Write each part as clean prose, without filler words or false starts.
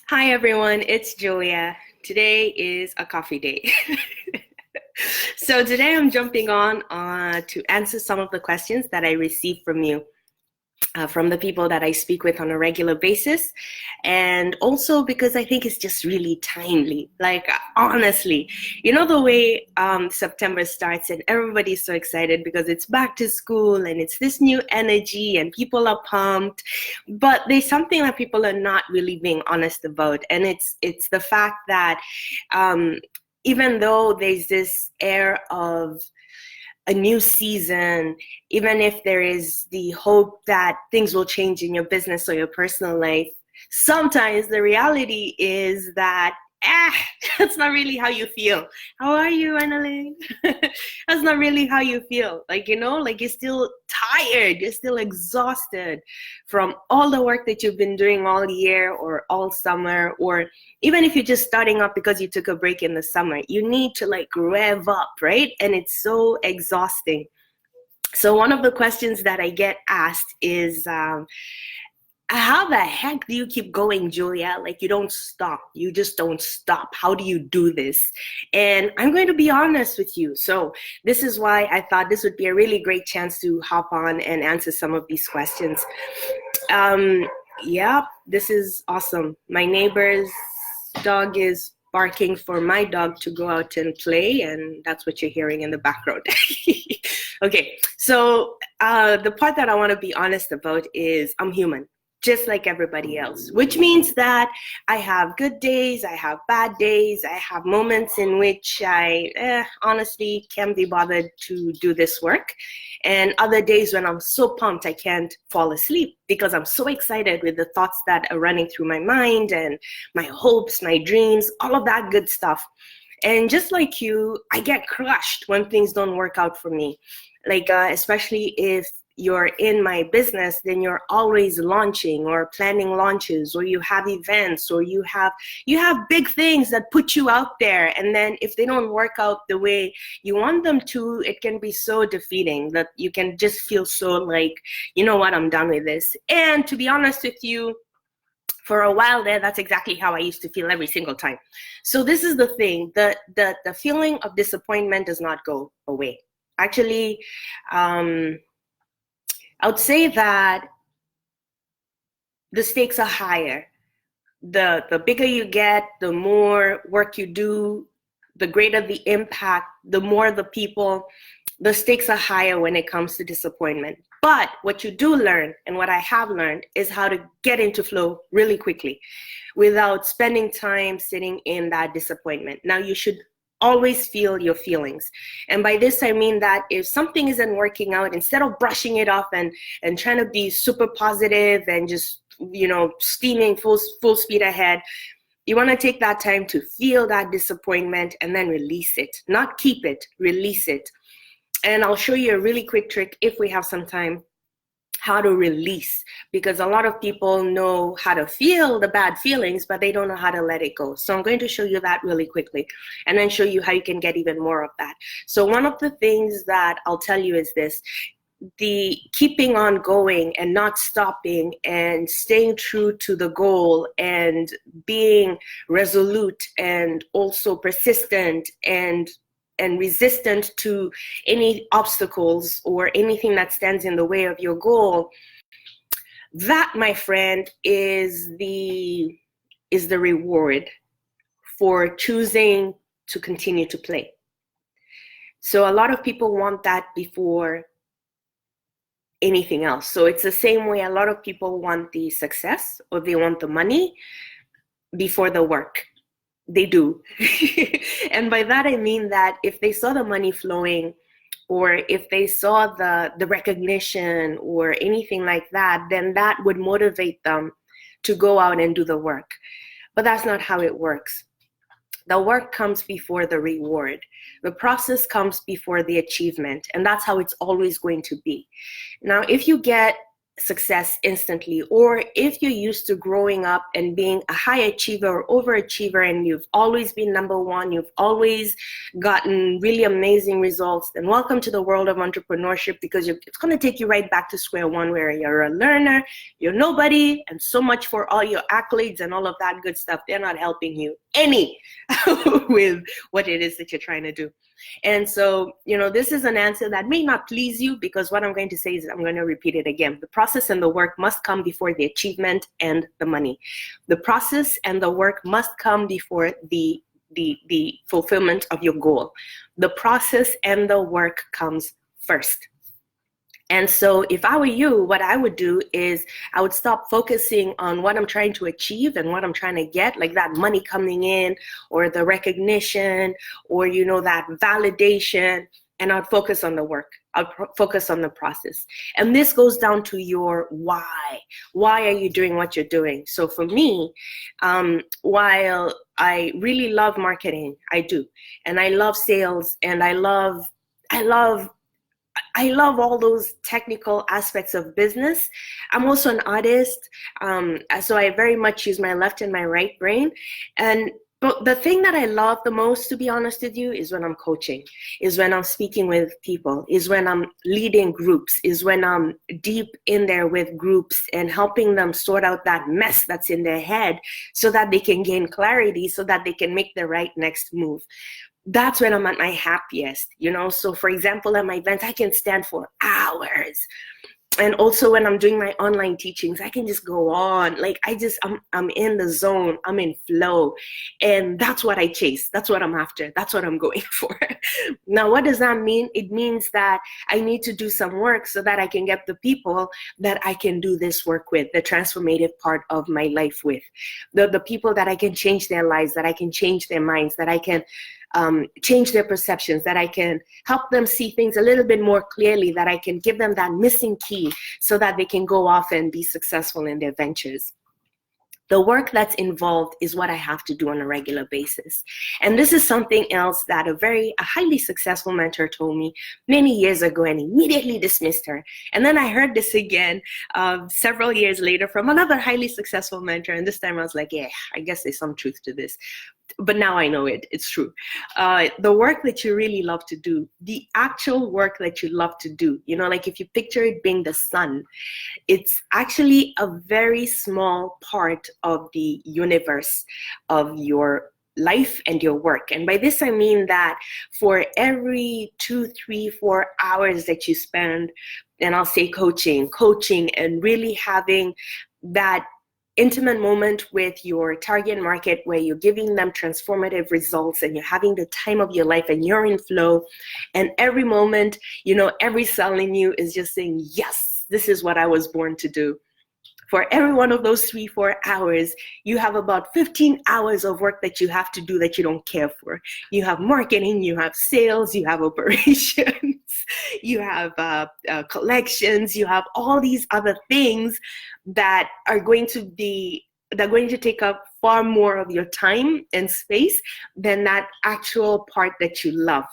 Hi everyone, it's Julia. Today is a coffee day. So today I'm jumping on to answer some of the questions that I received from you, from the people that I speak with on a regular basis, and also because I think it's just really timely. Like honestly, you know the way September starts and everybody's so excited because it's back to school and it's this new energy and people are pumped, but there's something that people are not really being honest about, and it's the fact that um, even though there's this air of a new season, even if there is the hope that things will change in your business or your personal life, sometimes the reality is that that's not really how you feel. How are you, Annalyn? That's not really how you feel. Like you're still tired, you're still exhausted from all the work that you've been doing all year or all summer, or even if you're just starting up because you took a break in the summer, you need to like rev up, right? And it's so exhausting. So one of the questions that I get asked is, how the heck do you keep going, Julia? Like you don't stop. You just don't stop. How do you do this? And I'm going to be honest with you. So this is why I thought this would be a really great chance to hop on and answer some of these questions. Um, yeah, this is awesome. My neighbor's dog is barking for my dog to go out and play, and that's what you're hearing in the background. Okay, so the part that I want to be honest about is I'm human, just like everybody else, which means that I have good days, I have bad days, I have moments in which I honestly can't be bothered to do this work, and other days when I'm so pumped I can't fall asleep because I'm so excited with the thoughts that are running through my mind and my hopes, my dreams, all of that good stuff. And just like you, I get crushed when things don't work out for me. Like, especially if you're in my business, then you're always launching or planning launches, or you have events, or you have big things that put you out there. And then if they don't work out the way you want them to, it can be so defeating that you can just feel so like, you know what, I'm done with this. And to be honest with you, for a while there, that's exactly how I used to feel every single time. So this is the thing, the feeling of disappointment does not go away. Actually, I would say that the stakes are higher. The bigger you get, the more work you do, the greater the impact, the more the people, the stakes are higher when it comes to disappointment. But what you do learn, and what I have learned, is how to get into flow really quickly without spending time sitting in that disappointment. Now, you should always feel your feelings. And by this, I mean that if something isn't working out, instead of brushing it off and trying to be super positive and just, steaming full speed ahead, you want to take that time to feel that disappointment and then release it. Not keep it, release it. And I'll show you a really quick trick if we have some time, how to release, because a lot of people know how to feel the bad feelings, but they don't know how to let it go. So I'm going to show you that really quickly and then show you how you can get even more of that. So one of the things that I'll tell you is this: the keeping on going and not stopping and staying true to the goal and being resolute and also persistent and resistant to any obstacles or anything that stands in the way of your goal. That, my friend, is the reward for choosing to continue to play. So a lot of people want that before anything else. So it's the same way a lot of people want the success or they want the money before the work. They do. And by that, I mean that if they saw the money flowing, or if they saw the recognition or anything like that, then that would motivate them to go out and do the work. But that's not how it works. The work comes before the reward. The process comes before the achievement. And that's how it's always going to be. Now, if you get success instantly, or if you're used to growing up and being a high achiever or overachiever and you've always been number one, you've always gotten really amazing results, then welcome to the world of entrepreneurship, because it's going to take you right back to square one, where you're a learner, you're nobody, and so much for all your accolades and all of that good stuff. They're not helping you any with what it is that you're trying to do. And so, this is an answer that may not please you, because what I'm going to say is I'm going to repeat it again. The process and the work must come before the achievement and the money. The process and the work must come before the fulfillment of your goal. The process and the work comes first. And so if I were you, what I would do is I would stop focusing on what I'm trying to achieve and what I'm trying to get, like that money coming in or the recognition or, that validation, and I'd focus on the work. I'd focus on the process. And this goes down to your why. Why are you doing what you're doing? So for me, while I really love marketing, I do, and I love sales, and I love all those technical aspects of business. I'm also an artist, so I very much use my left and my right brain. But the thing that I love the most, to be honest with you, is when I'm coaching, is when I'm speaking with people, is when I'm leading groups, is when I'm deep in there with groups and helping them sort out that mess that's in their head so that they can gain clarity, so that they can make the right next move. That's when I'm at my happiest, So for example, at my events, I can stand for hours. And also when I'm doing my online teachings, I can just go on. Like I'm in the zone, I'm in flow. And that's what I chase. That's what I'm after. That's what I'm going for. Now, what does that mean? It means that I need to do some work so that I can get the people that I can do this work with, the transformative part of my life with, the people that I can change their lives, that I can change their minds, that I can change their perceptions, that I can help them see things a little bit more clearly, that I can give them that missing key so that they can go off and be successful in their ventures. The work that's involved is what I have to do on a regular basis. And this is something else that a highly successful mentor told me many years ago and immediately dismissed her. And then I heard this again several years later from another highly successful mentor. And this time I was like, yeah, I guess there's some truth to this. But now I know it's true. The work that you really love to do, the actual work that you love to do, like if you picture it being the sun, it's actually a very small part of the universe of your life and your work. And by this, I mean that for every 2, 3, 4 hours that you spend, and I'll say coaching and really having that intimate moment with your target market where you're giving them transformative results and you're having the time of your life and you're in flow, and every moment, every cell in you is just saying, yes, this is what I was born to do. For every one of those 3, 4 hours, you have about 15 hours of work that you have to do that you don't care for. You have marketing, you have sales, you have operations, you have collections, you have all these other things that are going to take up far more of your time and space than that actual part that you love.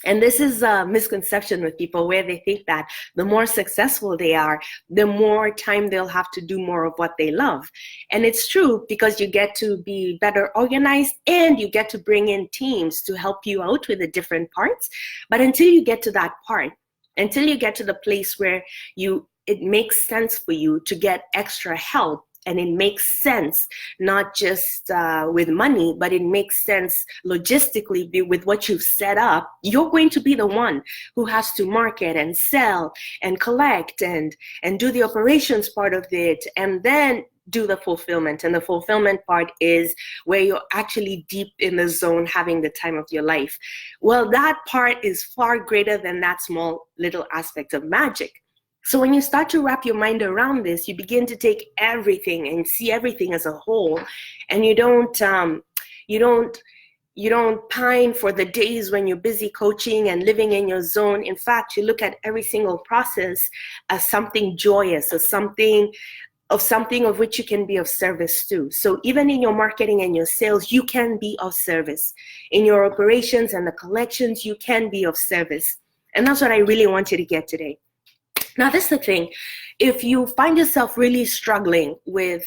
And this is a misconception with people, where they think that the more successful they are, the more time they'll have to do more of what they love. And it's true, because you get to be better organized and you get to bring in teams to help you out with the different parts. But until you get to that part, until you get to the place where it makes sense for you to get extra help, and it makes sense not just with money, but it makes sense logistically with what you've set up, you're going to be the one who has to market and sell and collect and do the operations part of it, and then do the fulfillment. And the fulfillment part is where you're actually deep in the zone, having the time of your life. Well, that part is far greater than that small little aspect of magic. So when you start to wrap your mind around this, you begin to take everything and see everything as a whole, and you don't pine for the days when you're busy coaching and living in your zone. In fact, you look at every single process as something joyous, as something of which you can be of service to. So even in your marketing and your sales, you can be of service. In your operations and the collections, you can be of service. And that's what I really want you to get today. Now, this is the thing. If you find yourself really struggling with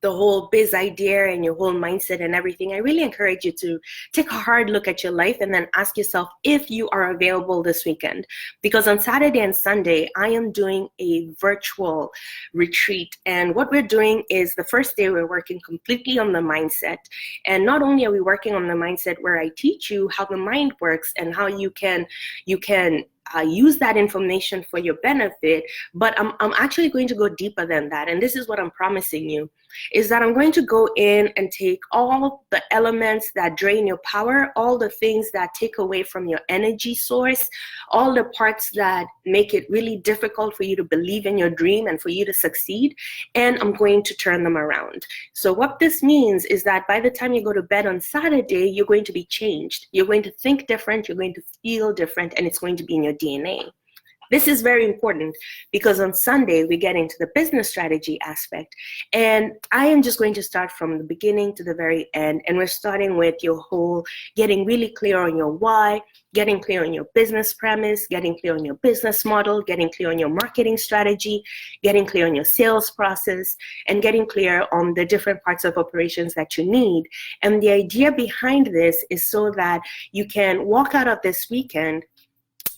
the whole biz idea and your whole mindset and everything, I really encourage you to take a hard look at your life and then ask yourself if you are available this weekend. Because on Saturday and Sunday, I am doing a virtual retreat. And what we're doing is the first day we're working completely on the mindset. And not only are we working on the mindset where I teach you how the mind works and how you can use that information for your benefit, but I'm actually going to go deeper than that. And this is what I'm promising you, is that I'm going to go in and take all the elements that drain your power, all the things that take away from your energy source, all the parts that make it really difficult for you to believe in your dream and for you to succeed, and I'm going to turn them around. So what this means is that by the time you go to bed on Saturday, you're going to be changed. You're going to think different, you're going to feel different, and it's going to be in your DNA. This is very important because on Sunday we get into the business strategy aspect, and I am just going to start from the beginning to the very end, and we're starting with your whole getting really clear on your why, getting clear on your business premise, getting clear on your business model, getting clear on your marketing strategy, getting clear on your sales process, and getting clear on the different parts of operations that you need. And the idea behind this is so that you can walk out of this weekend,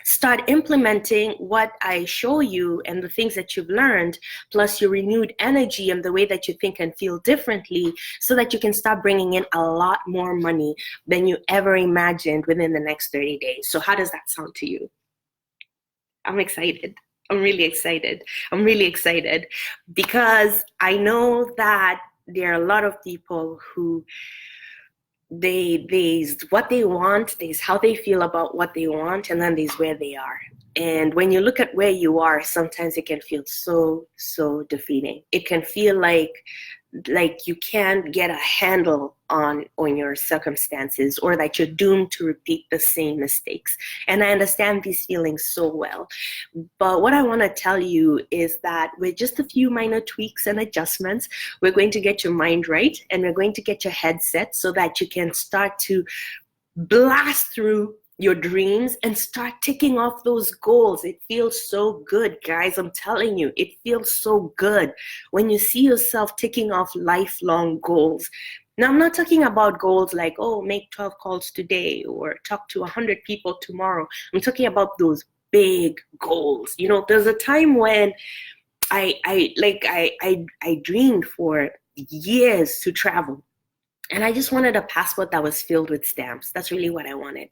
start implementing what I show you and the things that you've learned, plus your renewed energy and the way that you think and feel differently, so that you can start bringing in a lot more money than you ever imagined within the next 30 days. So how does that sound to you? I'm excited. I'm really excited. I'm really excited because I know that there are a lot of people who there's what they want, there's how they feel about what they want, and then there's where they are. And when you look at where you are, sometimes it can feel so defeating. It can feel like you can't get a handle on your circumstances, or that you're doomed to repeat the same mistakes. And I understand these feelings so well. But what I want to tell you is that with just a few minor tweaks and adjustments, we're going to get your mind right, and we're going to get your head set so that you can start to blast through your dreams and start ticking off those goals. It feels so good, guys. I'm telling you, it feels so good when you see yourself ticking off lifelong goals. Now, I'm not talking about goals like, oh, make 12 calls today or talk to 100 people tomorrow. I'm talking about those big goals. You know, there's a time when I dreamed for years to travel, and I just wanted a passport that was filled with stamps. That's really what I wanted.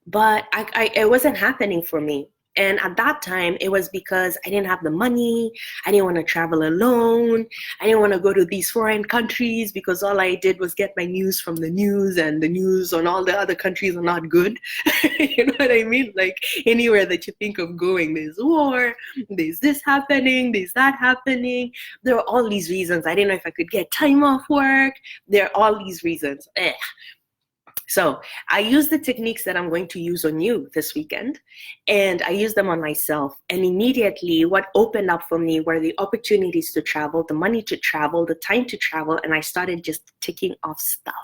But it wasn't happening for me. And at that time, it was because I didn't have the money. I didn't want to travel alone. I didn't want to go to these foreign countries because all I did was get my news from the news, and the news on all the other countries are not good. You know what I mean? Like anywhere that you think of going, there's war, there's this happening, there's that happening. There are all these reasons. I didn't know if I could get time off work. There are all these reasons. So I use the techniques that I'm going to use on you this weekend, and I use them on myself. And immediately what opened up for me were the opportunities to travel, the money to travel, the time to travel, and I started just ticking off stuff.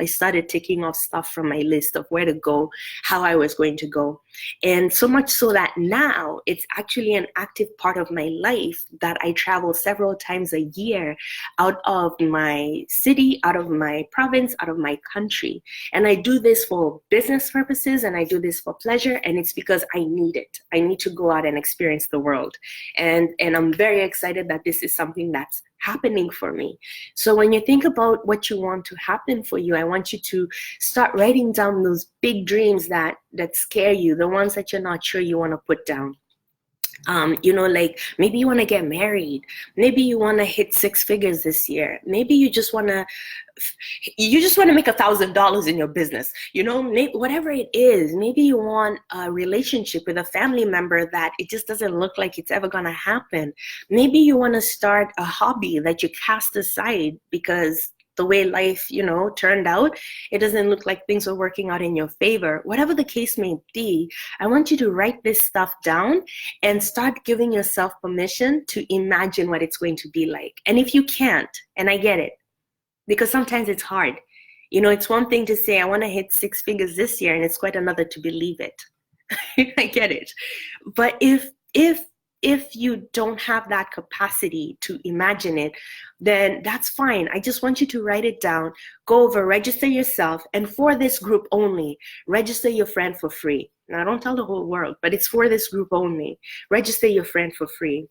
I started ticking off stuff from my list of where to go, how I was going to go. And so much so that now it's actually an active part of my life that I travel several times a year out of my city, out of my province, out of my country. And I do this for business purposes, and I do this for pleasure, and it's because I need it. I need to go out and experience the world. And I'm very excited that this is something that's happening for me. So when you think about what you want to happen for you, I want you to start writing down those big dreams that scare you, the ones that you're not sure you want to put down. Like maybe you want to get married. Maybe you want to hit 6 figures this year. Maybe you just want to make $1,000 in your business. Whatever it is, maybe you want a relationship with a family member that it just doesn't look like it's ever going to happen. Maybe you want to start a hobby that you cast aside because the way life, turned out, it doesn't look like things are working out in your favor. Whatever the case may be, I want you to write this stuff down and start giving yourself permission to imagine what it's going to be like. And if you can't, and I get it, because sometimes it's hard. It's one thing to say, I want to hit 6 figures this year, and it's quite another to believe it. I get it. But if if you don't have that capacity to imagine it, then that's fine. I just want you to write it down, go over, register yourself, and for this group only, register your friend for free. Now, don't tell the whole world, but it's for this group only. Register your friend for free.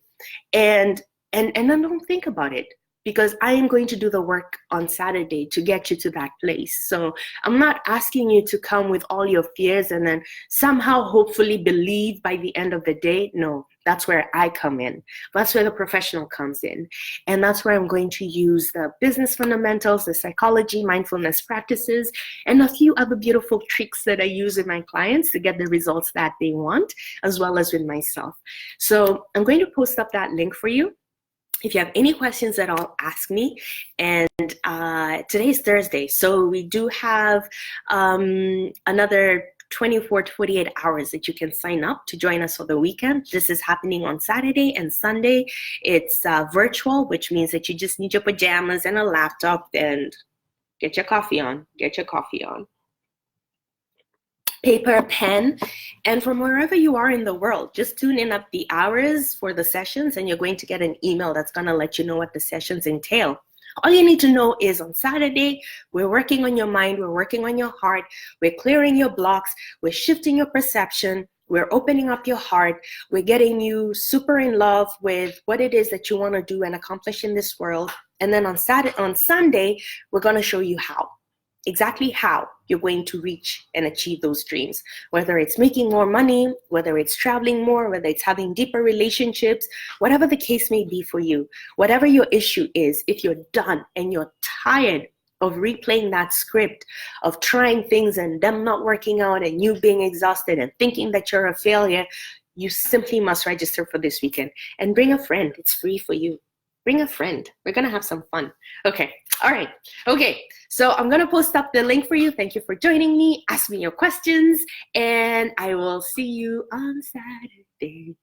And then don't think about it, because I am going to do the work on Saturday to get you to that place. So I'm not asking you to come with all your fears and then somehow hopefully believe by the end of the day. No, that's where I come in. That's where the professional comes in. And that's where I'm going to use the business fundamentals, the psychology, mindfulness practices, and a few other beautiful tricks that I use with my clients to get the results that they want, as well as with myself. So I'm going to post up that link for you. If you have any questions at all, ask me. And today is Thursday, so we do have another 24 to 48 hours that you can sign up to join us for the weekend. This is happening on Saturday and Sunday. It's virtual, which means that you just need your pajamas and a laptop and get your coffee on. Paper, pen, and from wherever you are in the world, just tune in up the hours for the sessions, and you're going to get an email that's going to let you know what the sessions entail. All you need to know is on Saturday, we're working on your mind, we're working on your heart, we're clearing your blocks, we're shifting your perception, we're opening up your heart, we're getting you super in love with what it is that you want to do and accomplish in this world. And then on Sunday, we're going to show you how. Exactly how you're going to reach and achieve those dreams, whether it's making more money, whether it's traveling more, whether it's having deeper relationships, whatever the case may be for you, whatever your issue is. If you're done and you're tired of replaying that script, of trying things and them not working out and you being exhausted and thinking that you're a failure, you simply must register for this weekend and bring a friend. It's free for you. Bring a friend. We're going to have some fun. Okay. All right. Okay. So I'm going to post up the link for you. Thank you for joining me. Ask me your questions, and I will see you on Saturday.